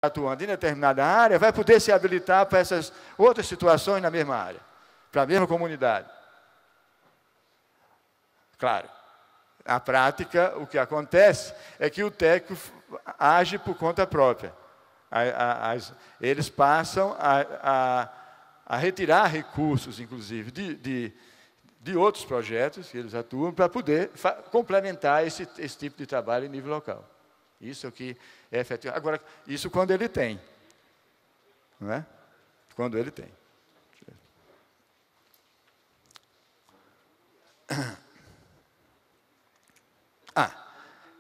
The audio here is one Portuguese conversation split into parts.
atuando em determinada área, vai poder se habilitar para essas outras situações na mesma área, para a mesma comunidade. Claro, na prática, o que acontece é que o técnico age por conta própria. Eles passam a retirar recursos, inclusive, de outros projetos que eles atuam, para poder complementar esse tipo de trabalho em nível local. Isso é o que é efetivo. Agora, isso quando ele tem. Não é? Quando ele tem.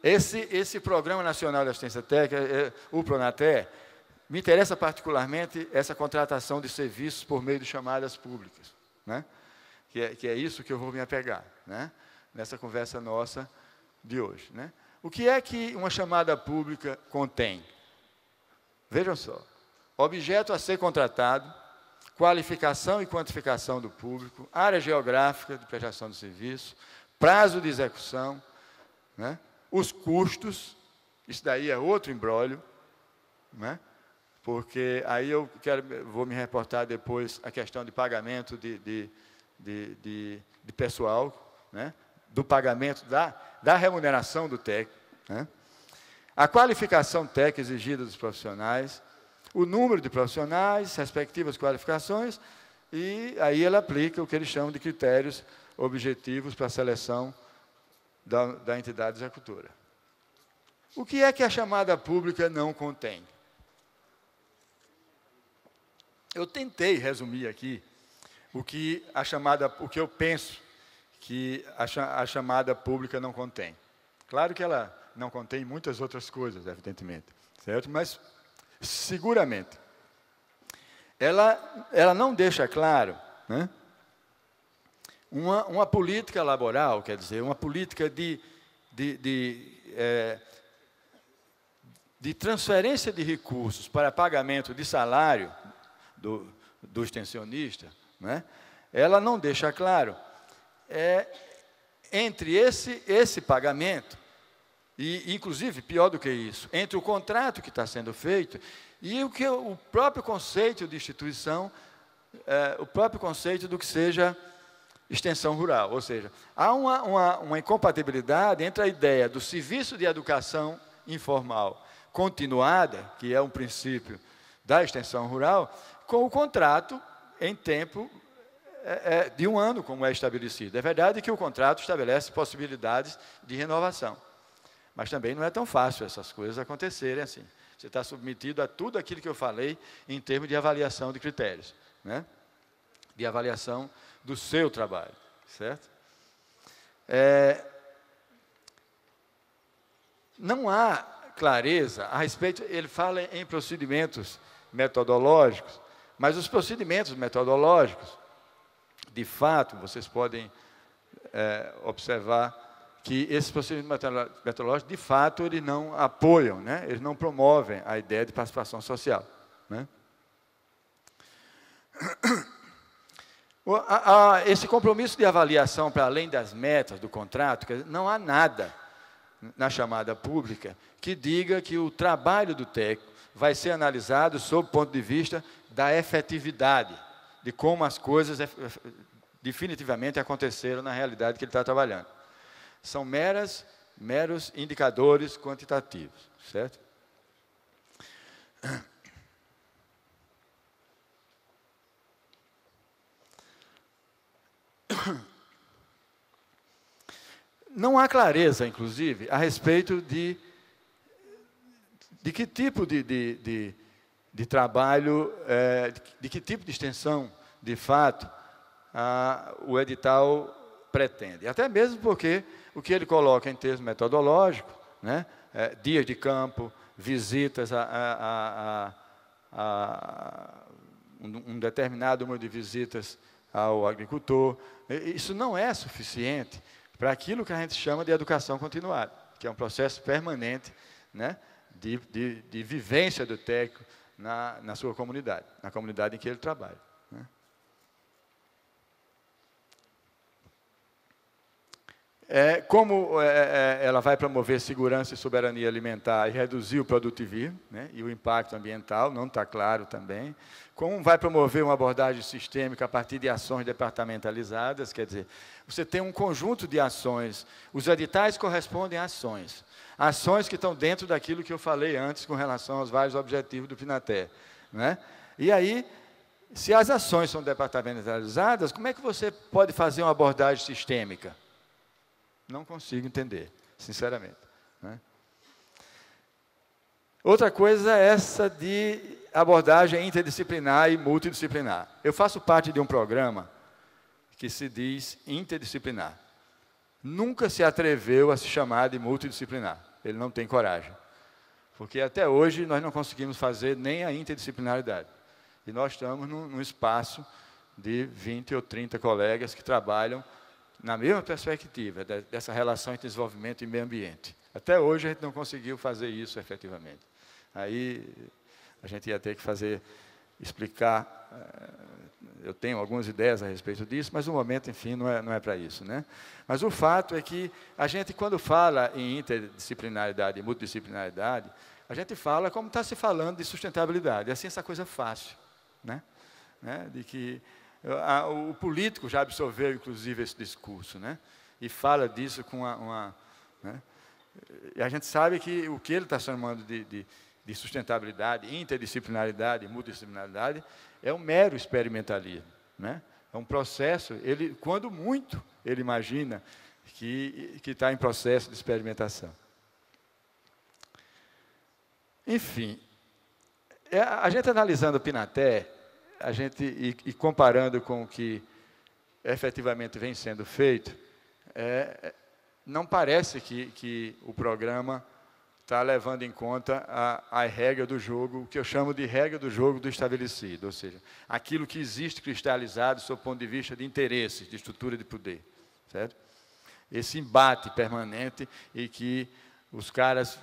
Esse Programa Nacional de Assistência Técnica, o PRONATE, me interessa particularmente essa contratação de serviços por meio de chamadas públicas, né? Que é isso que eu vou me apegar, né? Nessa conversa nossa de hoje, né? O que é que uma chamada pública contém? Vejam só, objeto a ser contratado, qualificação e quantificação do público, área geográfica de prestação de serviço, prazo de execução, né? Os custos, isso daí é outro imbróglio, né? Porque aí vou me reportar depois a questão de pagamento de pessoal, né? Do pagamento da remuneração do técnico, né? A qualificação técnica exigida dos profissionais, o número de profissionais, respectivas qualificações, e aí ela aplica o que eles chamam de critérios objetivos para a seleção da entidade executora. O que é que a chamada pública não contém? Eu tentei resumir aqui o que eu penso que a chamada pública não contém. Claro que ela não contém muitas outras coisas, evidentemente, certo? Mas, seguramente, ela não deixa claro, né, uma política laboral, quer dizer, uma política de transferência de recursos para pagamento de salário do extensionista, né? Ela não deixa claro entre esse pagamento e, inclusive, pior do que isso, entre o contrato que está sendo feito e o próprio conceito de instituição, o próprio conceito do que seja extensão rural. Ou seja, há uma incompatibilidade entre a ideia do serviço de educação informal continuada, que é um princípio da extensão rural, com o contrato em tempo de 1 ano, como é estabelecido. É verdade que o contrato estabelece possibilidades de renovação, mas também não é tão fácil essas coisas acontecerem assim. Você está submetido a tudo aquilo que eu falei em termos de avaliação de critérios, né? De avaliação do seu trabalho, certo? Não há clareza a respeito, ele fala em procedimentos metodológicos, mas os procedimentos metodológicos, de fato, vocês podem observar que esses procedimentos metodológicos, de fato, eles não apoiam, né? Eles não promovem a ideia de participação social, né? Esse compromisso de avaliação para além das metas do contrato, quer dizer, não há nada na chamada pública que diga que o trabalho do técnico vai ser analisado sob o ponto de vista da efetividade, de como as coisas definitivamente aconteceram na realidade que ele está trabalhando. São meros indicadores quantitativos, certo? Não há clareza, inclusive, a respeito de que tipo de trabalho, de que tipo de extensão, de fato, o edital pretende. Até mesmo porque o que ele coloca em termos metodológicos, né, dias de campo, visitas um determinado número de visitas ao agricultor, isso não é suficiente para aquilo que a gente chama de educação continuada, que é um processo permanente, né, de vivência do técnico na sua comunidade, na comunidade em que ele trabalha, né. Ela vai promover segurança e soberania alimentar e reduzir o produtivismo, né, e o impacto ambiental, não está claro também. Como vai promover uma abordagem sistêmica a partir de ações departamentalizadas, quer dizer, você tem um conjunto de ações, os editais correspondem a ações. Ações que estão dentro daquilo que eu falei antes com relação aos vários objetivos do PNATE, né? E aí, se as ações são departamentalizadas, como é que você pode fazer uma abordagem sistêmica? Não consigo entender, sinceramente, né? Outra coisa é essa de abordagem interdisciplinar e multidisciplinar. Eu faço parte de um programa que se diz interdisciplinar. Nunca se atreveu a se chamar de multidisciplinar. Ele não tem coragem. Porque até hoje nós não conseguimos fazer nem a interdisciplinaridade. E nós estamos num espaço de 20 ou 30 colegas que trabalham na mesma perspectiva dessa relação entre desenvolvimento e meio ambiente. Até hoje a gente não conseguiu fazer isso efetivamente. Aí a gente ia ter que explicar, eu tenho algumas ideias a respeito disso, mas no momento, enfim, não é para isso, né? Mas o fato é que a gente, quando fala em interdisciplinaridade e multidisciplinaridade, a gente fala como está se falando de sustentabilidade. Assim, essa coisa fácil, né? De que o político já absorveu, inclusive, esse discurso, né? E fala disso com né? E a gente sabe que o que ele está chamando de sustentabilidade, interdisciplinaridade, multidisciplinaridade, é um mero experimentalismo, né? É um processo, quando muito, ele imagina que está em processo de experimentação. Enfim, a gente analisando o PNATE, e comparando com o que efetivamente vem sendo feito, não parece que o programa está levando em conta a regra do jogo, o que eu chamo de regra do jogo do estabelecido, ou seja, aquilo que existe cristalizado sob o ponto de vista de interesses, de estrutura de poder, certo? Esse embate permanente e que os caras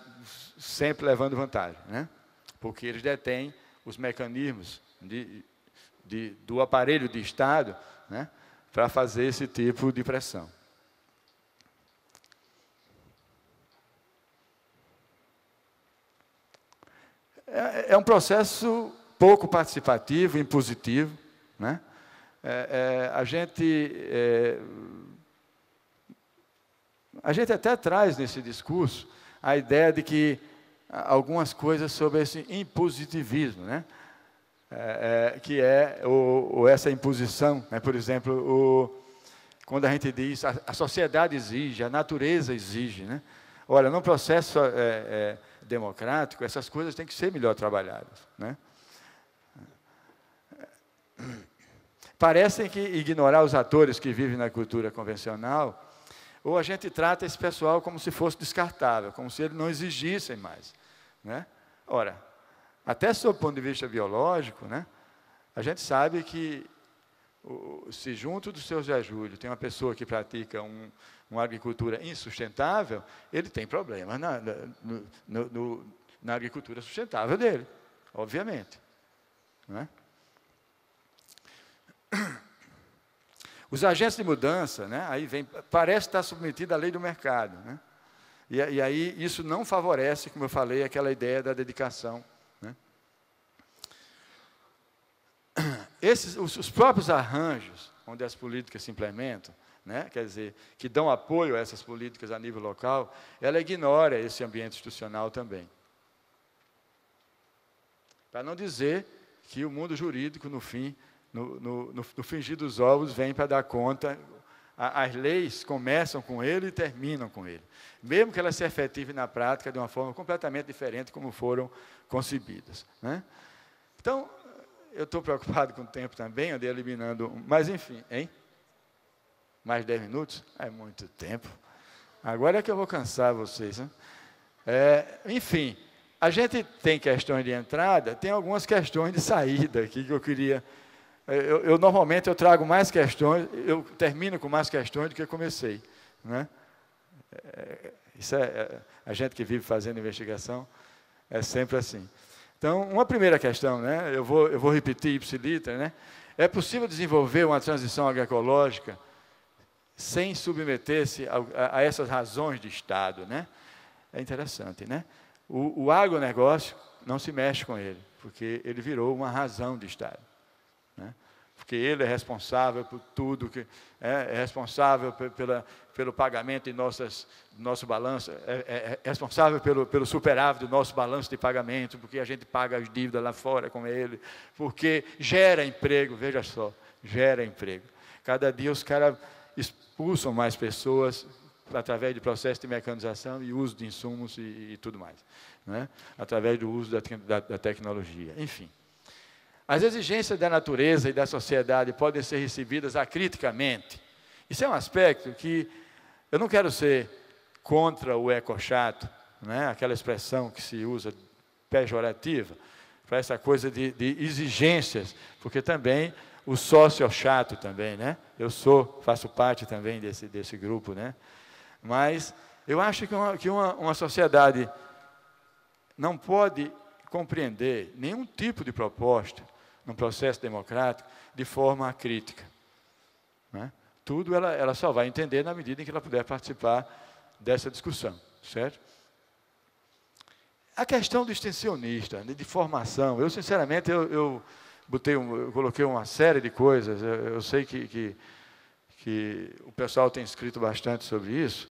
sempre levando vantagem, né? Porque eles detêm os mecanismos do aparelho de Estado, né, para fazer esse tipo de pressão. É um processo pouco participativo, impositivo, né? A gente até traz nesse discurso a ideia de que algumas coisas sobre esse impositivismo, né? Que é essa imposição, né? Por exemplo, quando a gente diz a sociedade exige, a natureza exige, né? Olha, num processo democrático, essas coisas têm que ser melhor trabalhadas, né? Parecem que ignorar os atores que vivem na cultura convencional, ou a gente trata esse pessoal como se fosse descartável, como se eles não exigissem mais, né? Ora, até sob o ponto de vista biológico, né, a gente sabe que, se junto do seu Zé Júlio tem uma pessoa que pratica uma agricultura insustentável, ele tem problemas na agricultura sustentável dele, obviamente, né? Os agentes de mudança, né, aí parece estar submetido à lei do mercado, né? E aí isso não favorece, como eu falei, aquela ideia da dedicação, né? Os próprios arranjos, onde as políticas se implementam, né, quer dizer, que dão apoio a essas políticas a nível local, ela ignora esse ambiente institucional também. Para não dizer que o mundo jurídico, no fim, no fingir dos ovos, vem para dar conta. As leis começam com ele e terminam com ele, mesmo que elas se efetivem na prática de uma forma completamente diferente como foram concebidas, né? Então, eu estou preocupado com o tempo também, andei eliminando, mas enfim, hein? Mais 10 minutos? É muito tempo. Agora é que eu vou cansar vocês, né? Enfim, a gente tem questões de entrada, tem algumas questões de saída aqui que eu queria... Normalmente eu trago mais questões, eu termino com mais questões do que eu comecei, né? Isso a gente que vive fazendo investigação é sempre assim. Então, uma primeira questão, né? Eu vou repetir ipsiliter, né? É possível desenvolver uma transição agroecológica sem submeter-se a essas razões de Estado, né? É interessante, né? O agronegócio não se mexe com ele, porque ele virou uma razão de Estado, né? Porque ele é responsável por tudo, é responsável pelo pagamento de nosso balanço, é responsável pelo superávit do nosso balanço de pagamento, porque a gente paga as dívidas lá fora com ele, porque gera emprego, veja só, gera emprego. Cada dia os caras expulsam mais pessoas através de processo de mecanização e uso de insumos e tudo mais, né? Através do uso da tecnologia, enfim. As exigências da natureza e da sociedade podem ser recebidas acriticamente. Isso é um aspecto que eu não quero ser contra o ecochato, né? Aquela expressão que se usa pejorativa, para essa coisa de exigências, porque também o sócio chato também, né? Eu faço parte também desse grupo, né? Mas eu acho que uma sociedade não pode compreender nenhum tipo de proposta num processo democrático de forma crítica, né? Tudo ela só vai entender na medida em que ela puder participar dessa discussão, certo? A questão do extensionista, de formação, eu sinceramente, eu coloquei uma série de coisas, eu sei que o pessoal tem escrito bastante sobre isso,